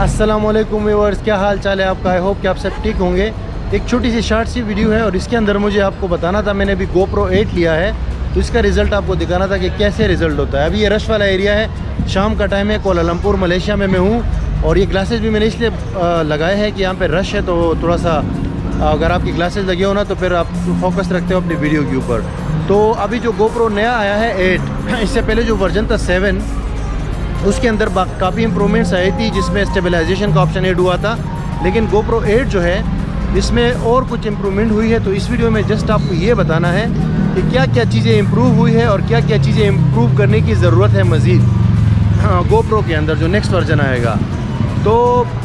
अस्सलामुअलैकुम व्यूअर्स, क्या हाल चाल है आपका। आई होप कि आप सब ठीक होंगे। एक छोटी सी शॉर्ट सी वीडियो है और इसके अंदर मुझे आपको बताना था, मैंने अभी GoPro 8 लिया है तो इसका रिज़ल्ट आपको दिखाना था कि कैसे रिज़ल्ट होता है। अभी ये रश वाला एरिया है, शाम का टाइम है, कोलालमपुर मलेशिया में मैं हूँ और ये ग्लासेस भी मैंने इसलिए लगाए हैं कि यहाँ पर रश है तो थोड़ा सा अगर आपकी ग्लासेस लगे हो ना तो फिर आप फोकस रखते हो अपनी वीडियो के ऊपर। तो अभी जो GoPro नया आया है 8, इससे पहले जो वर्जन था 7 उसके अंदर काफ़ी इंप्रूवमेंट्स आई थी जिसमें स्टेबलाइजेशन का ऑप्शन ऐड हुआ था। लेकिन GoPro 8 जो है इसमें और कुछ इंप्रूवमेंट हुई है। तो इस वीडियो में जस्ट आपको ये बताना है कि क्या क्या चीज़ें इंप्रूव हुई है और क्या क्या चीज़ें इंप्रूव करने की ज़रूरत है मज़ीद GoPro के अंदर जो नेक्स्ट वर्जन आएगा। तो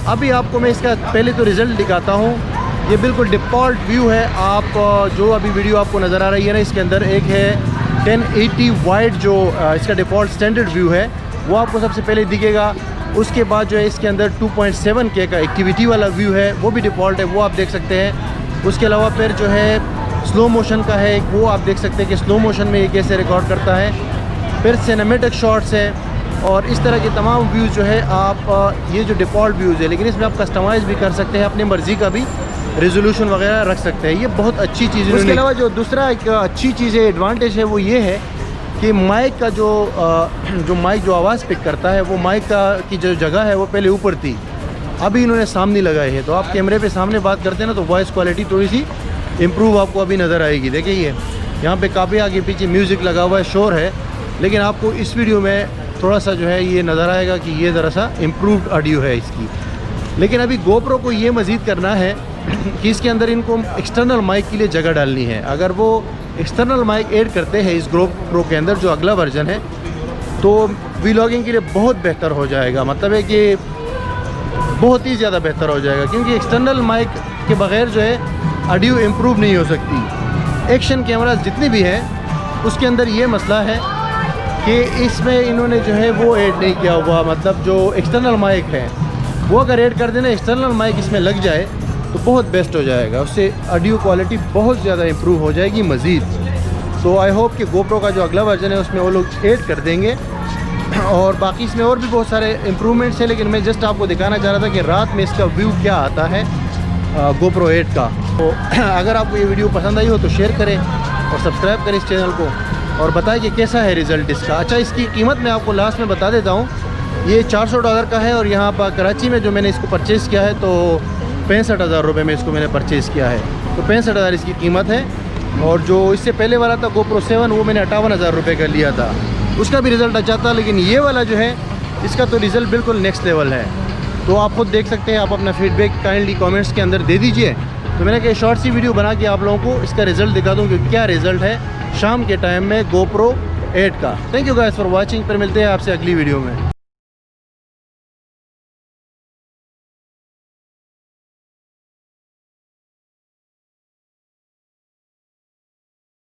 अभी आपको मैं इसका पहले तो रिज़ल्ट दिखाता हूँ। ये बिल्कुल डिफ़ॉल्ट व्यू है। आप जो अभी वीडियो आपको नज़र आ रही है ना, इसके अंदर एक है 1080 वाइड जो इसका डिफ़ॉल्ट स्टैंडर्ड व्यू है वो आपको सबसे पहले दिखेगा। उसके बाद जो है इसके अंदर 2.7K का एक्टिविटी वाला व्यू है वो भी डिफ़ॉल्ट है, वो आप देख सकते हैं। उसके अलावा फिर जो है स्लो मोशन का है वो आप देख सकते हैं कि स्लो मोशन में ये कैसे रिकॉर्ड करता है। फिर सिनेमैटिक शॉट्स है और इस तरह के तमाम व्यूज़ जो है आप ये जो डिफ़ॉल्ट व्यूज़ है, लेकिन इसमें आप कस्टमाइज़ भी कर सकते हैं, अपनी मर्ज़ी का भी रेजोल्यूशन वगैरह रख सकते हैं। ये बहुत अच्छी चीज़ है। उसके अलावा जो दूसरा एक अच्छी चीज़ है, एडवांटेज है, वो ये है कि माइक का जो माइक जो आवाज़ पिक करता है वो माइक का की जो जगह है वो पहले ऊपर थी, अभी इन्होंने सामने लगाए हैं। तो आप कैमरे पे सामने बात करते हैं ना तो वॉइस क्वालिटी थोड़ी सी इम्प्रूव आपको अभी नज़र आएगी। देखिए ये यहाँ पे काफ़ी आगे पीछे म्यूज़िक लगा हुआ है, शोर है, लेकिन आपको इस वीडियो में थोड़ा सा जो है ये नज़र आएगा कि ये ज़रा सा इम्प्रूव्ड ऑडियो है इसकी। लेकिन अभी GoPro को ये मज़ीद करना है कि इसके अंदर इनको एक्सटर्नल माइक के लिए जगह डालनी है। अगर वो एक्सटर्नल माइक ऐड करते हैं इस GoPro के अंदर जो अगला वर्जन है तो व्लॉगिंग के लिए बहुत बेहतर हो जाएगा। मतलब है कि बहुत ही ज़्यादा बेहतर हो जाएगा, क्योंकि एक्सटर्नल माइक के बगैर जो है ऑडियो इम्प्रूव नहीं हो सकती। एक्शन कैमरास जितने भी हैं उसके अंदर ये मसला है कि इसमें इन्होंने जो है वो ऐड नहीं किया हुआ। मतलब जो एक्सटर्नल माइक है वो अगर ऐड कर देना, एक्सटर्नल माइक इसमें लग जाए तो बहुत बेस्ट हो जाएगा, उससे ऑडियो क्वालिटी बहुत ज़्यादा इम्प्रूव हो जाएगी मज़ीद। तो आई होप कि GoPro का जो अगला वर्जन है उसमें वो लोग ऐड कर देंगे। और बाकी इसमें और भी बहुत सारे इम्प्रूवमेंट्स हैं, लेकिन मैं जस्ट आपको दिखाना चाह रहा था कि रात में इसका व्यू क्या आता है GoPro 8 का। तो अगर आपको ये वीडियो पसंद आई हो तो शेयर करें और सब्सक्राइब करें इस चैनल को और बताएं कि कैसा है रिज़ल्ट इसका। अच्छा, इसकी कीमत मैं आपको लास्ट में बता देता हूँ। ये $400 का है और यहाँ पर कराची में जो मैंने इसको परचेज़ किया है तो 65,000 रुपये में इसको मैंने परचेज़ किया है। तो 65,000 इसकी कीमत है। और जो इससे पहले वाला था GoPro 7 वो मैंने 58,000 रुपये का लिया था, उसका भी रिज़ल्ट अच्छा था। लेकिन ये वाला जो है इसका तो रिज़ल्ट बिल्कुल नेक्स्ट लेवल है। तो आप खुद देख सकते हैं, आप अपना फीडबैक काइंडली कमेंट्स के अंदर दे दीजिए। तो मैंने कहा शॉर्ट सी वीडियो बना के आप लोगों को इसका रिज़ल्ट दिखा दूँ कि क्या रिज़ल्ट है शाम के टाइम में GoPro 8 का। Thank you guys for watching. पर मिलते हैं आपसे अगली वीडियो में।